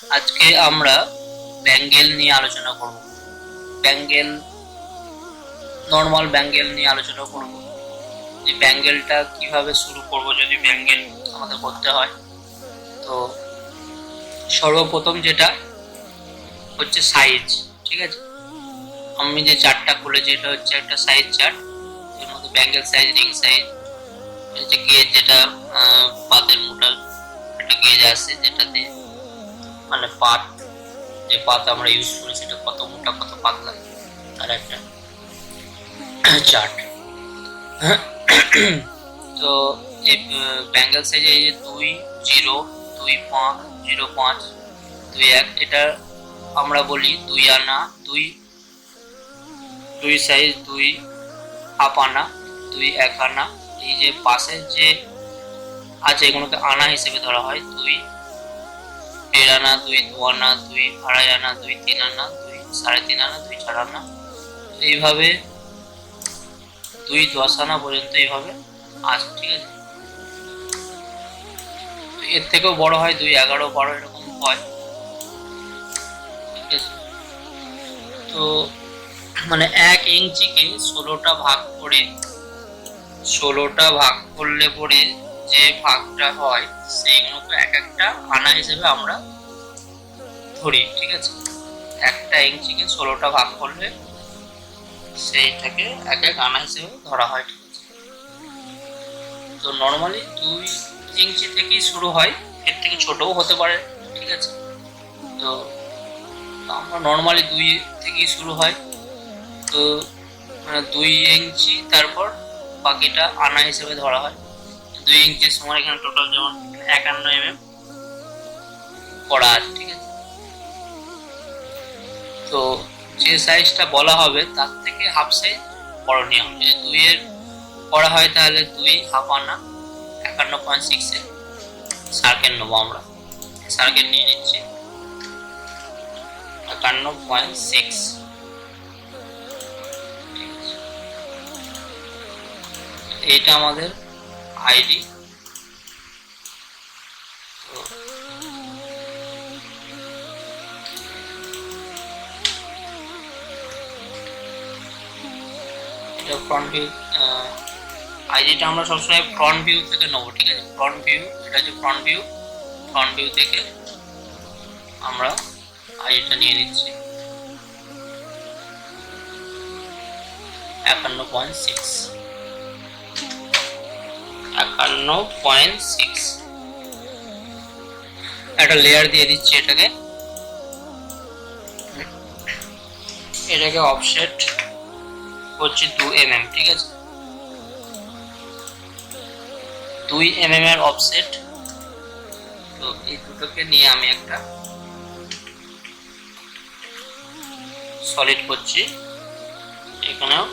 আজকে আমরা ব্যাঙ্গেল নিয়ে আলোচনা করব। ব্যাঙ্গেল, নর্মাল ব্যাঙ্গেল নিয়ে আলোচনা করব। যে ব্যাঙ্গেলটা কিভাবে শুরু করব যদি ব্যাঙ্গেল আমাদের করতে হয়। তো সর্বপ্রথম যেটা হচ্ছে সাইজ, ঠিক আছে। আমি যে চার্টটা খুলেছি এটা হচ্ছে একটা সাইজ চার্ট। এর মধ্যে ব্যাঙ্গেল সাইজ, রিং সাইজ, হচ্ছে গেজ, যেটা পাতের মোটা একটা গেজ আছে, যেটাতে মানে পাত, যে পাত আমরা ইউজ করি সেটা কত মোটা কত পাতলা, তার একটা চার্ট। তো এই ব্যাঙ্গেল সাইজে এই যে 2, 0, 2, 5, 0, 5, 2, 1, এটা আমরা বলি 2 আনা, 2 সাইজ, 2 হাফ আনা, 2 1 আনা। এই যে পাশের যে আছে এগুলোকে আনা হিসেবে ধরা হয়। 2 1.5 আনা, 2 2 আনা, 2 2.5 আনা, 2 3 আনা, 2 3.5 আনা, 2 4 আনা। এইভাবে 2 10 আনা পর্যন্ত এইভাবে আছে, ঠিক আছে। এর থেকেও বড় হয় 2 11 12 এরকম হয়, ঠিক আছে। তো মানে 1 ইঞ্চিকে 16টা ভাগ করে, 16টা ভাগ করলে পরে যে ভাগটা হয় সেইগুলোকে এক একটা আনা হিসেবে আমরা ধরি, ঠিক আছে। একটা ইঞ্চিকে 16টা ভাগ করলে সেইটাকে এক এক আনা হিসেবে ধরা হয়, ঠিক আছে। তো নর্মালি 2 ইঞ্চি থেকেই শুরু হয়, এর থেকে ছোটও হতে পারে, ঠিক আছে। তো আমরা নর্মালি 2 থেকেই শুরু হয়। তো 2 ইঞ্চি, তারপর বাকিটা আনা হিসেবে ধরা হয়। 2 ইঞ্চির সমান এখানে টোটাল যেমন 51 mm করা আছে, ঠিক আছে। তো যে সাইজটা বলা হবে তার থেকে হাফ সাইজ বড় নেওয়া হবে। যদি 2 এর করা হয় তাহলে 2 হাফ আনা, 51.6 এ সার্কেল নেবো আমরা। সার্কেল নিয়ে নিচ্ছি 51.6। এইটা আমাদের আইডি। এটা ফ্রন্ট ভিউ, আইডিটা আমরা সবসময় ফ্রন্ট ভিউ থেকে নেবো, ঠিক আছে। ফ্রন্ট ভিউ, এটা হচ্ছে ফ্রন্ট ভিউ। ফ্রন্ট ভিউ থেকে আমরা আইডিটা নিয়ে নিচ্ছি 51.6। 51.6 একটা লেয়ার দিয়ে দিচ্ছি এটাকে। অফসেট হচ্ছে 2 mm, ঠিক আছে। 2 mm এর অফসেট। তো এই দুটোকে নিয়ে আমি একটা সলিড করছি, এখানেও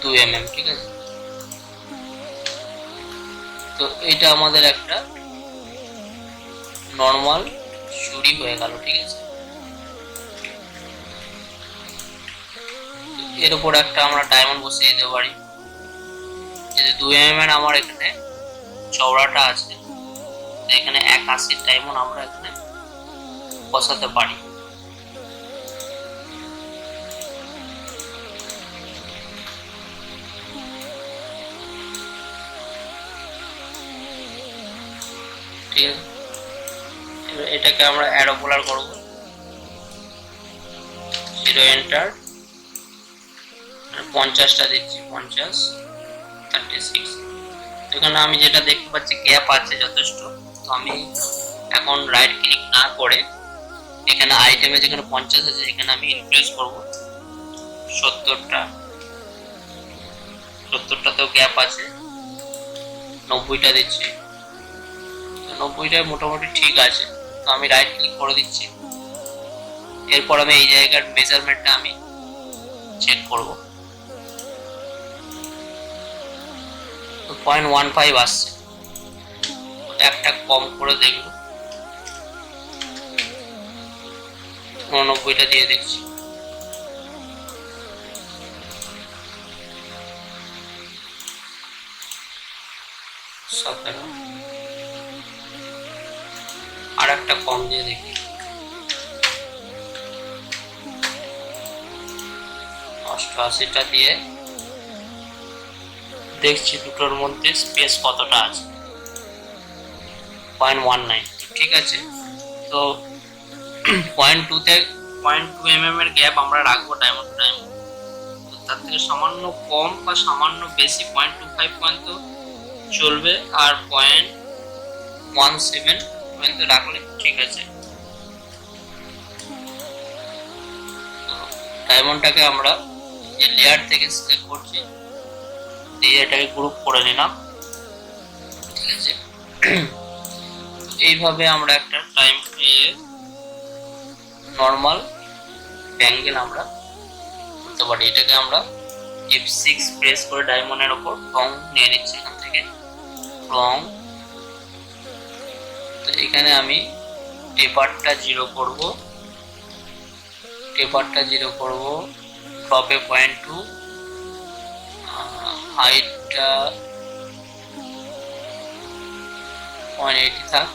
2 mm, ঠিক আছে। তো এইটা আমাদের একটা নর্মাল ছুরি হয়ে গেল, ঠিক আছে। এর উপর একটা আমরা ডায়মন্ড বসিয়ে দিতে পারি। যদি 2 mm এর আমার এখানে চওড়াটা আছে, এখানে 81 ডায়মন্ড আমরা এখানে বসাতে পারি। ঠিক আছে, এটাকে আমরা অ্যারোপোলার করব। 0 এন্টার, 50টা দিচ্ছি, 50, 36। এখানে আমি যেটা দেখতে পাচ্ছি গ্যাপ আছে যথেষ্ট। তো আমি এখন রাইট ক্লিক না করে এখানে আইটেমে যেখানে 50 আছে এখানে আমি ইনক্রিজ করব 70টা। 70টাতেও গ্যাপ আছে, 90টা দিচ্ছি। 90টায় মোটামুটি ঠিক আছে। তো আমি রাইট ক্লিক করে দিচ্ছি। এরপর আমি এই জায়গার মেজারমেন্টটা আমি চেক করব। 0.15 আসছে, একটা কম করে দেখব। 89টা দিয়ে দেখছি। 17। আর একটা কম দিয়ে দেখি, 88টা দিয়ে দেখছি দুটোর মধ্যে স্পেস কতটা আছে, 0.19। ঠিক আছে, তো 0.2 mm এর গ্যাপ আমরা রাখবো ডায়মন্ড ডায়মন্ড। তার থেকে সামান্য কম বা সামান্য বেশি 0.25 পর্যন্ত চলবে, আর 0.17 পর্যন্ত রাখলে ঠিক আছে। ডায়মন্ডটাকে আমরা যে লেয়ার থেকে সিলেক্ট করছি দিয়ে এটাকে গ্রুপ করে নিলাম। ঠিক আছে, এইভাবে আমরা একটা টাইম নর্মাল ব্যাঙ্গেল আমরা করতে পারি। এটাকে আমরা F6 প্রেস করে ডায়মন্ডের উপর রং নিয়ে নিচ্ছি এখান থেকে রং। তো এখানে আমি টেপারটা 0 করব, টপে 0.2, হাইটটা 0.80 থাক,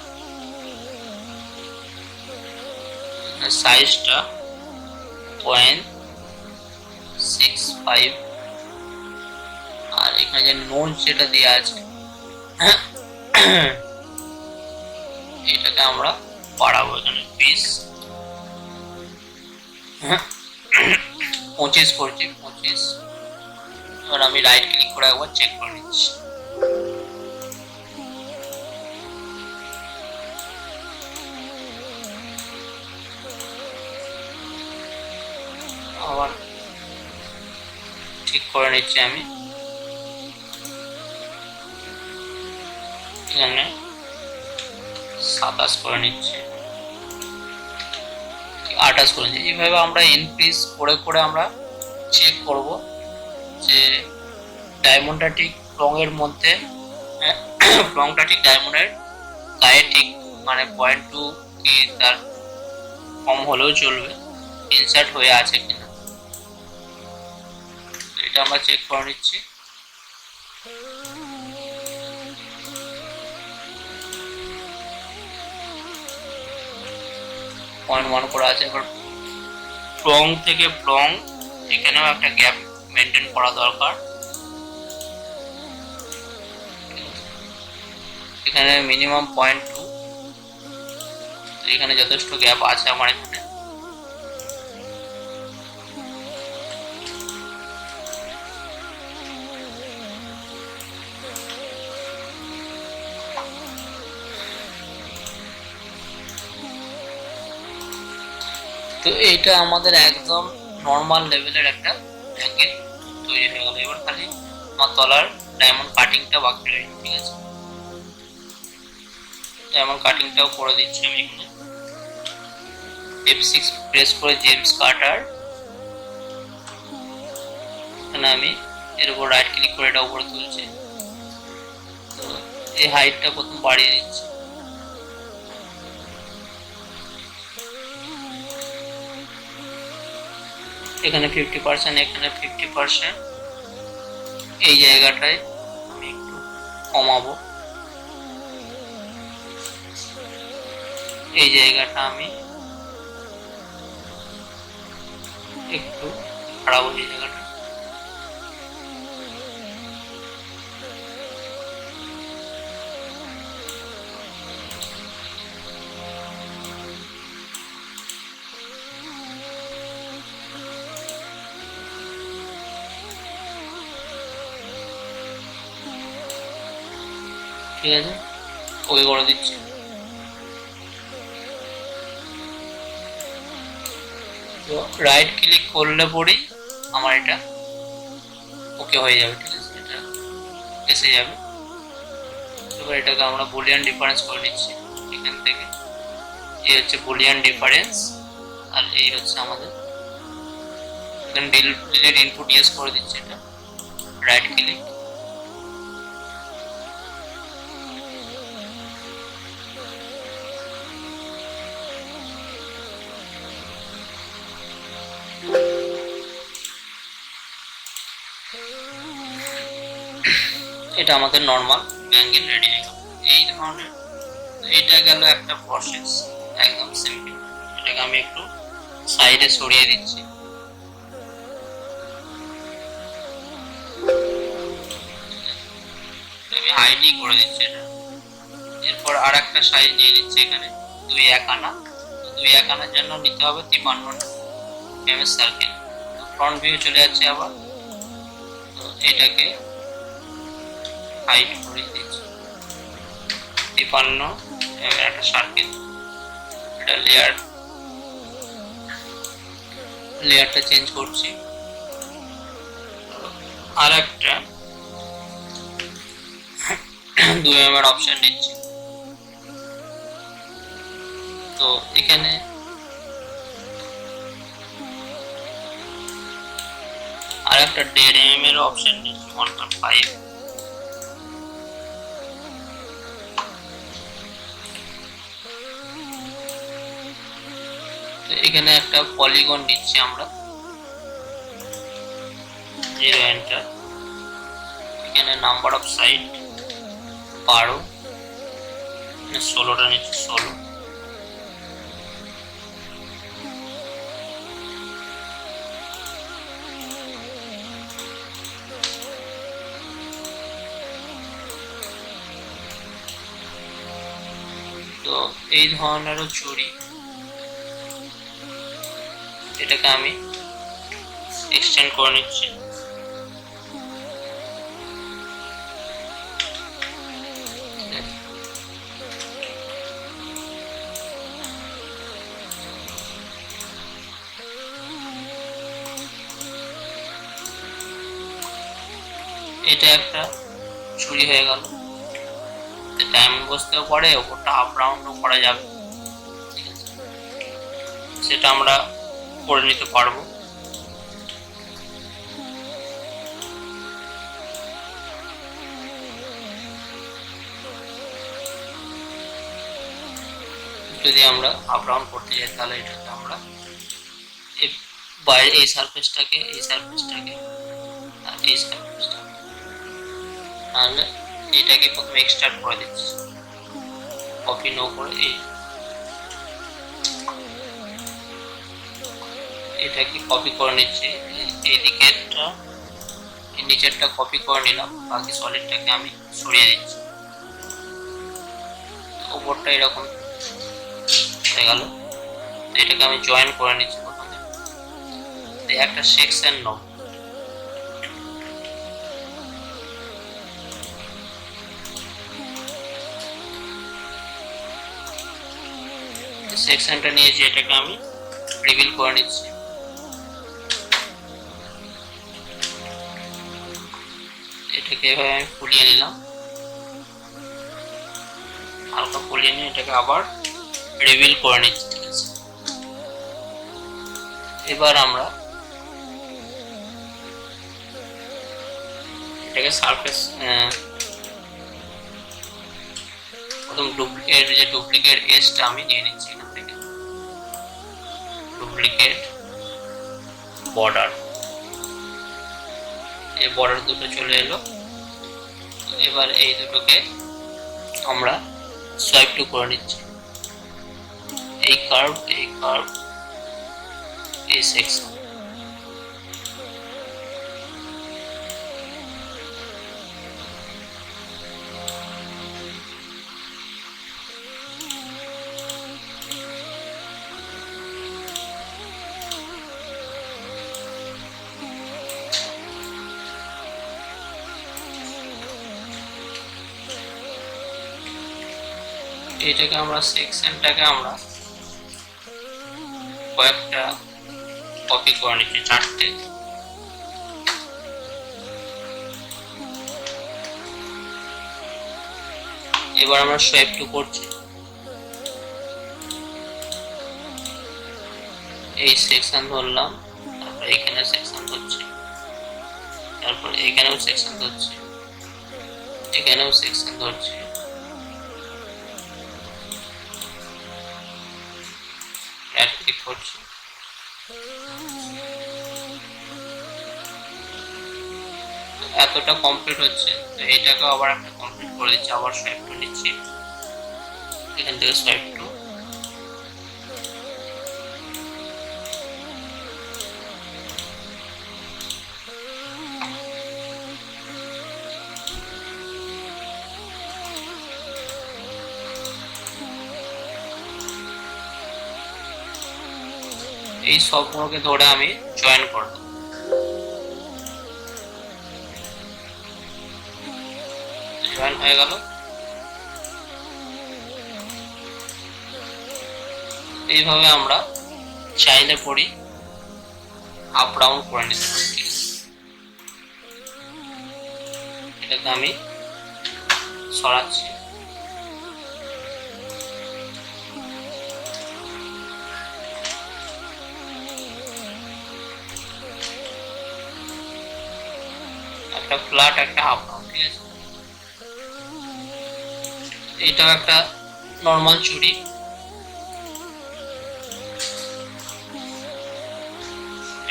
সাইজটা 0.65, আর এখানে যে নোট যেটা দেওয়া আছে এটাকে আমরা বাড়াবো, এখানে 25 করছি 25। এবার আমি রাইট ক্লিক করে একবার চেক করে নিচ্ছি। আবার ঠিক করে নিচ্ছি আমি, এখানে 27 করে নিচ্ছি, 28 করে নিচ্ছি। এইভাবে আমরা ইনক্রিজ করে করে আমরা চেক করব যে ডায়মন্ডটা ঠিক রঙের মধ্যে, রংটা ঠিক ডায়মন্ডের গায়ে ঠিক মানে 0.2 কি তার কম হলেও চলবে, ইনসার্ট হয়ে আছে কিনা এটা আমরা চেক করে নিচ্ছি। পয়েন্ট 1 করে আছে। এবার রং থেকে রং এখানেও একটা গ্যাপ মেনটেন করা দরকার, এখানে মিনিমাম 0.2, এখানে যথেষ্ট গ্যাপ আছে আমার এখানে। তো এইটা আমাদের একদম নর্মাল লেভেলের একটা অ্যাঙ্গেল তৈরি হয়ে গেল। এবার খালি আমার তলার ডায়মন্ড কাটিংটা বাকি রয়েছে। ঠিক আছে, ডায়মন্ড কাটিংটাও করে দিচ্ছি আমি এখানে F6 প্রেস করে জেমস কাটার, এখানে আমি এর উপর রাইট ক্লিক করে এটা উপরে তুলছি। তো এই হাইটটা প্রথম বাড়িয়ে দিচ্ছি, এখানে 50%, এখানে 50%, এই জায়গাটায় আমি একটু কমাবো, এই জায়গাটা আমি একটু বাড়াবো, এই জায়গাটা। ঠিক আছে, ওকে করে দিচ্ছি। তো রাইট ক্লিক করলে পরেই আমার এটা ওকে হয়ে যাবে। ঠিক আছে, এটা এসে যাবে। এবার এটাকে আমরা বুলিয়ান ডিফারেন্স করে নিচ্ছি এখান থেকে। এই হচ্ছে বুলিয়ান ডিফারেন্স, আর এই হচ্ছে আমাদের এখানে ডিলিট ইনপুট ইয়েস করে দিচ্ছি। এটা রাইট ক্লিক, এটা আমাদের নর্মাল ব্যাঙ্গেল রেডি হয়ে গেল। এই ধরনের, এইটা গেল একটা প্রসেস। একদম সিম্পল। এটাকে আমি একটু সাইডে সরিয়ে দিচ্ছি। আমি হাইটই করে দিচ্ছি এটা। এরপর আর একটা সাইজ নিয়ে নিচ্ছি, এখানে 2 আনা। 2 আনার জন্য নিতে হবে 53 mm সার্কেল। ফ্রন্ট ভিউ চলে যাচ্ছে আবার, তো এটাকে হাইট করে দিচ্ছি 53 mm একটা সার্কেল। এটা লেয়ারটা চেঞ্জ করছি। আর একটা 2 mm অপশন নিচ্ছি। তো এখানে আর একটা 1.5 mm এর অপশন নিচ্ছি 1.5। তো এখানে একটা পলিগন নিচ্ছি আমরা 0 এন্টার। এখানে নাম্বার অফ সাইড 12, 16টা নিচ্ছি 16। তো এই ধরনেরও চুড়ি, এটাকে আমি এক্সটেন্ড করে নিচ্ছি। এটা একটা চুড়ি হয়ে গেল। ডায়মন্ড বসতেও পারে, ওপরটা হাফ রাউন্ডও করা যাবে, ঠিক আছে, সেটা আমরা করে নিতে পারবো। যদি আমরা হাফ রাউন্ড করতে যাই তাহলে এটাকে আমরা বাইরে এই সারফেসটাকে আর এই সারফেসটা, তাহলে এটাকে প্রথমে এক্সট্রাক্ট করে দিচ্ছি, কপি নো করে এটাকে কপি করে নিচ্ছি। এই দিকেরটা নিচেরটা কপি করে নিলাম, বাকি সলিডটাকে আমি সরিয়ে দিচ্ছি। উপরটা এরকম হয়ে গেল। এটাকে আমি জয়েন করে নিচ্ছি প্রথমে। একটা সেকশন নাও, সেকশনটা নিয়েছি, এটাকে আমি রিভিল করে নিচ্ছি। এটাকে এভাবে আমি ফুলিয়ে নিলাম, হালকা ফুলিয়ে নিয়ে এটাকে আবার রিভিল করে নিচ্ছি, ঠিক আছে। এবার আমরা এটাকে সারফেস প্রথম ডুপ্লিকেট এজটা আমি নিয়ে নিচ্ছি এখান থেকে, ডুপ্লিকেট বর্ডার। এই বর্ডার দুটো চলে এলো। এবার এই দুটোকে আমরা সোয়াইপ টু করে নিচ্ছি, এই কার্ভ এই সেকশন। এটাকে আমরা সেকশনটাকে আমরা কয়েকটা কপি করে নিচ্ছি, 4টে। এবার আমরা সোয়াইপ টু করছি, এই সেকশন ধরলাম, তারপর এখানে সেকশন ধরছি, তারপর এখানেও সেকশন ধরছি, এখানেও সেকশন ধরছি, ক্লিক করছি। এতটা কমপ্লিট হচ্ছে, তো এটাকে আবার একটা কমপ্লিট করে দিচ্ছি, আবার সোয়াইপ টু নিচ্ছি, এখান থেকে সোয়াইপ টু, এই সবগুলোকে ধরে আমি জয়েন করে দেবো। জয়েন হয়ে গেল। এইভাবে আমরা চাইলে পরি আপ ডাউন করে নিতে পারি। ঠিক আছে, এটাকে আমি সরাচ্ছি। একটা ফ্ল্যাট, একটা হাফ রাউন্ড। ঠিক আছে, এটাও একটা নর্মাল চুড়ি।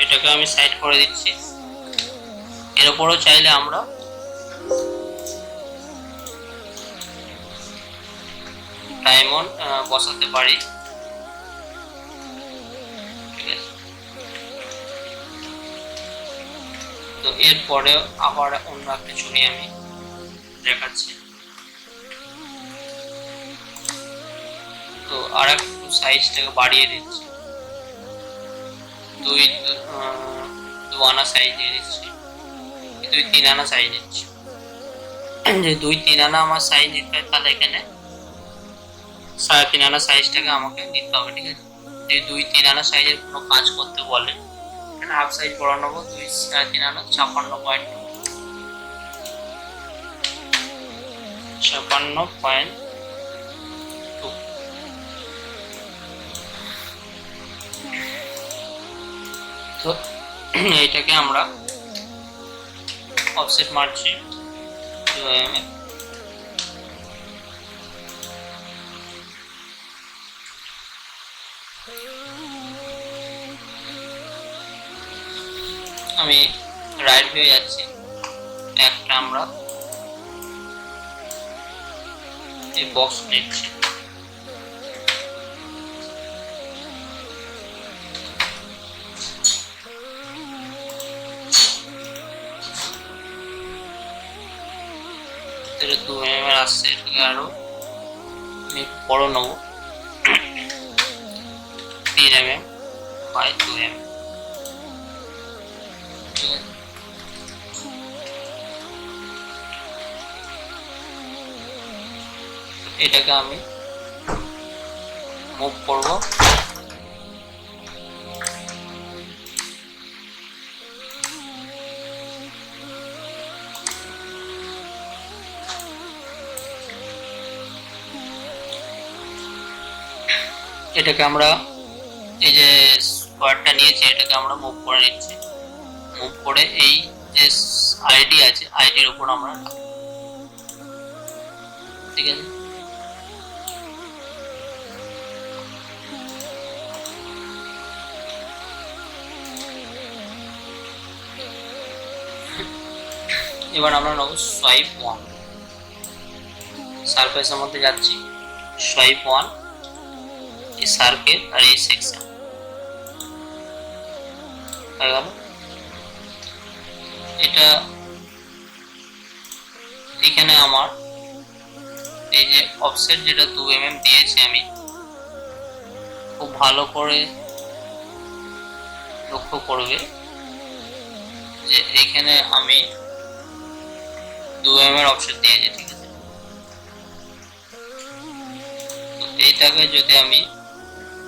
এটাকে আমি সাইড করে দিচ্ছি। এর উপরও চাইলে আমরা ডায়মন্ড বসাতে পারি। ঠিক আছে, তো এরপরে আবার অন্য একটা চুড়ি আমি দেখাচ্ছি। তো আর একটু সাইজটাকে বাড়িয়ে দিচ্ছি, দু আনা সাইজ দিয়ে দিচ্ছি, 2-3 আনা সাইজ দিচ্ছি। যে 2-3 আনা আমার সাইজ নিতে হয়, তাহলে এখানে 3.5 আনা সাইজটাকে আমাকে নিতে হবে। ঠিক আছে, এই 2-3 আনা সাইজের কোনো কাজ করতে বলে এখানে হাফ সাইজ বড় নেবো, 2-3.5 আনা 56.2। তো এইটাকে আমরা অফসেট মারছি 2 mm। আমি রাইট হয়ে যাচ্ছি। একটা আমরা এই বক্স নিচ্ছি। এর 2 mm আসছে, এটাকে আরো আমি বড় নেবো, 3 mm বাই 2 mm। এটাকে আমি মুভ করব। এটাকে আমরা এই যে স্কোয়ারটা নিয়েছি, এটাকে আমরা মুভ করে নিচ্ছি। মুভ করে এই যে আইডি আছে, আইডির উপর আমরা রাখবো। ঠিক আছে, এবার আমরা নেব সোয়াইপ 1। সারফেসের মধ্যে যাচ্ছি, সোয়াইপ 1, এই সার্কেল আর এই সেকশন হয়ে গেল। এটা এখানে আমার এই যে অফসেট যেটা 2 mm দিয়েছি, আমি খুব ভালো করে লক্ষ্য করবে যে এখানে আমি 2 mm এর অফসেট দিয়েছি। ঠিক আছে, তো এইটাকে যদি আমি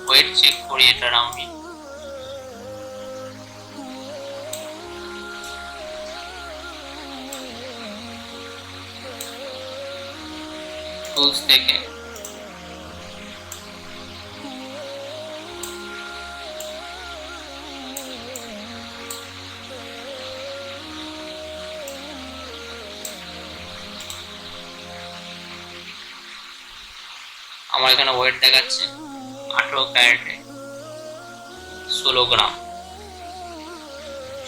ওয়েট চেক করি, এটার আমি টুলস থেকে আমার এখানে ওয়েট দেখাচ্ছে 18 ক্যারেটে 16 গ্রাম,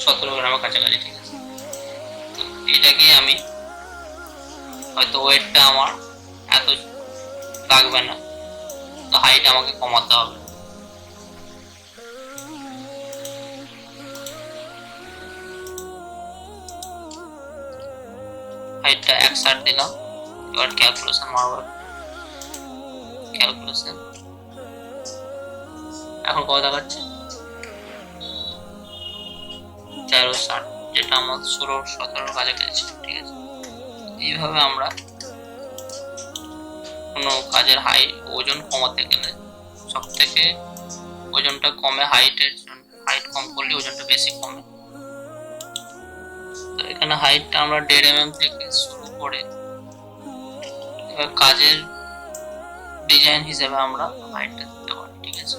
17 গ্রামের কাছাকাছি। ঠিক আছে, তো এটাকে আমি হয়তো ওয়েটটা আমার এত লাগবে না, তো হাইট আমাকে কমাতে হবে। হাইটটা 1.60 দিলাম। এবার ক্যালকুলেশন মারব। ক্যালকুলেশন এখন কত দেখাচ্ছে? 1360, যেটা আমার 16-17 কাছাকাছি ছিল। ঠিক আছে, এইভাবে আমরা কোনো কাজের ওজন কমাতে গেলে সব থেকে ওজনটা কমে হাইট কম করলে ওজনটা বেশি কমে। তো এখানে হাইটটা আমরা 1.5 mm থেকে শুরু করে এবার কাজের ডিজাইন হিসেবে আমরা হাইটটা দিতে পারি। ঠিক আছে,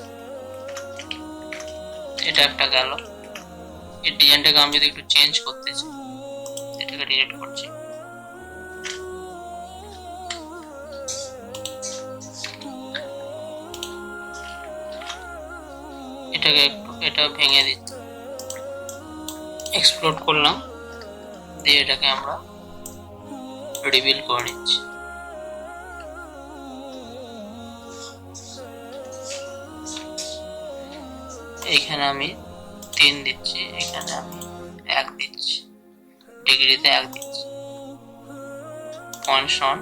এটা একটা গেল। এই ডিজাইনটাকে আমি যদি একটু চেঞ্জ করতে চাই, এটাকে ডিলিট করছি। এটাকে একটু এটা ভেঙে দিচ্ছি, এক্সপ্লোড করলাম, দিয়ে এটাকে আমরা রিভিল করে নিচ্ছি। এখানে আমি 3 দিচ্ছি, এখানে আমি 1 দিচ্ছি, ডিগ্রিতে 1 দিচ্ছি, পয়েন্ট সন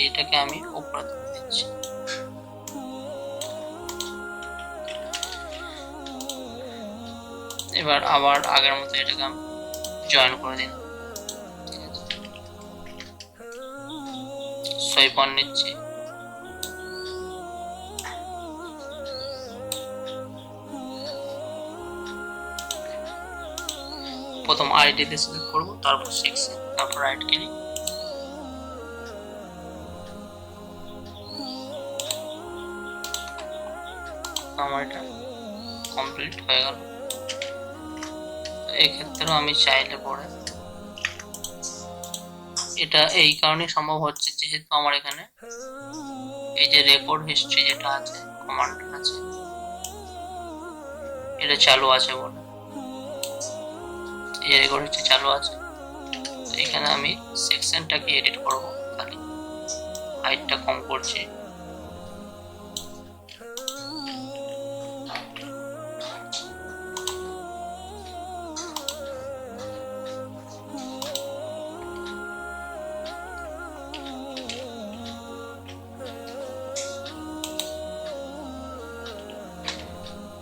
এইটাকে আমি উপরে তুলে দিচ্ছি। এবার আবার আগের মতো এটাকে আমি জয়েন করে দিন। 6 পয়েন্ট নিচ্ছি, প্রথম আইডিতে সিলেক্ট করব, তারপর সেকশন, তারপর রাইট ক্লিক, আমার এটা কমপ্লিট হয়ে গেল। এই ক্ষেত্রেও আমি চাইলে পরে এটা এই কারণে সম্ভব হচ্ছে যেহেতু আমার এখানে এই যে রেকর্ড হিস্ট্রি যেটা আছে, কমান্ড আছে, এটা চালু আছে বলে এই রেকর্ড হিস্ট্রি চালু আছে। তো এখানে আমি সেকশনটাকে এডিট করব, খালি হাইটটা কম করছি,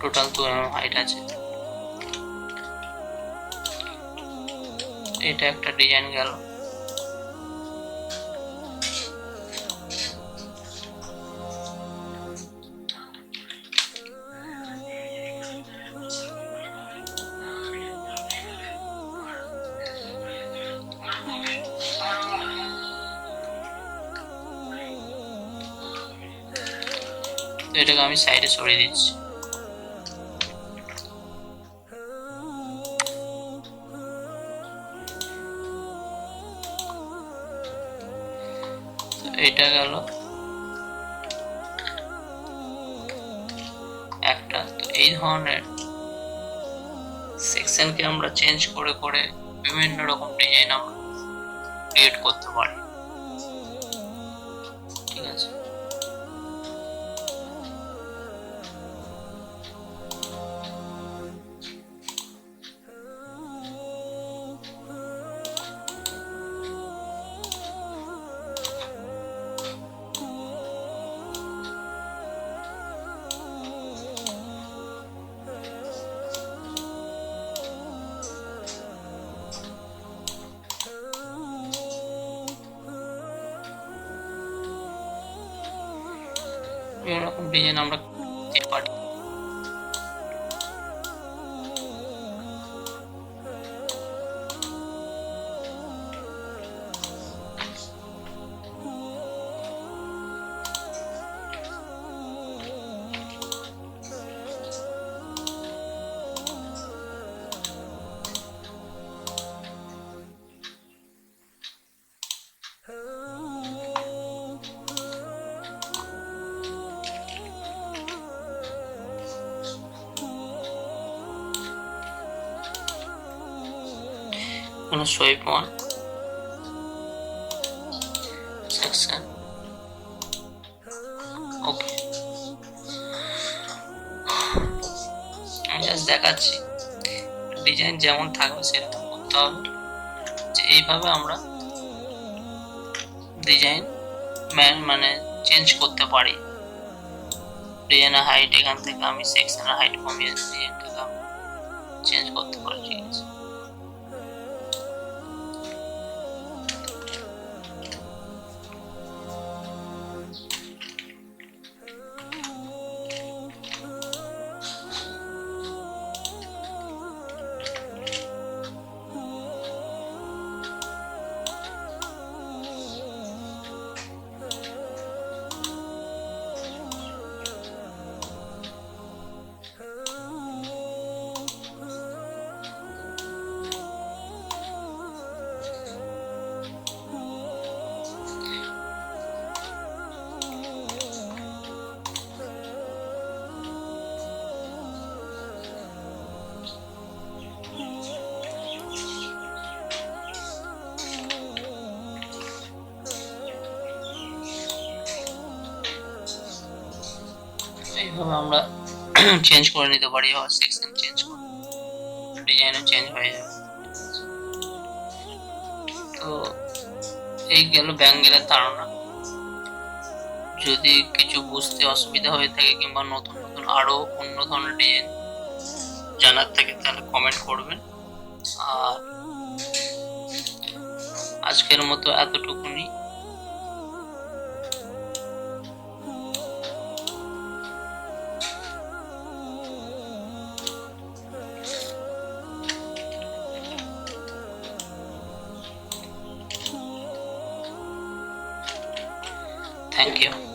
টোটাল 2 mm হাইট আছে। এটা একটা ডিজাইন গেল। এটাকে আমি সাইডে সরিয়ে দিচ্ছি। এটা গেল একটা। তো এই ধরনের সেকশনকে আমরা চেঞ্জ করে করে বিভিন্ন রকম ডিজাইন আমরা ক্রিয়েট করতে পারি। ঠিক আছে, এরকম ডিজাইন আমরা দিতে পারি। swipe on section, ওকে। আমি জাস্ট দেখাচ্ছি ডিজাইন যেমন থাকবে সেরকম করতে হবে, যে এইভাবে আমরা ডিজাইন মানে চেঞ্জ করতে পারি। ডিজাইনের হাইট এখান থেকে আমি সেকশনের হাইট কমিয়ে ডিজাইনটাকে চেঞ্জ করতে পারো। ঠিক আছে, এইভাবে আমরা চেঞ্জ করে নিতে পারি, আবার সেকশন চেঞ্জ করে ডিজাইনও চেঞ্জ হয়ে যাবে। তো এই গেল ব্যাঙ্গেলের ধারণা। যদি কিছু বুঝতে অসুবিধা হয়ে থাকে কিংবা নতুন নতুন আরো অন্য ধরনের ডিজাইন জানার থাকে তাহলে কমেন্ট করবেন। আর আজকের মতো এতটুকুনি। Thank you.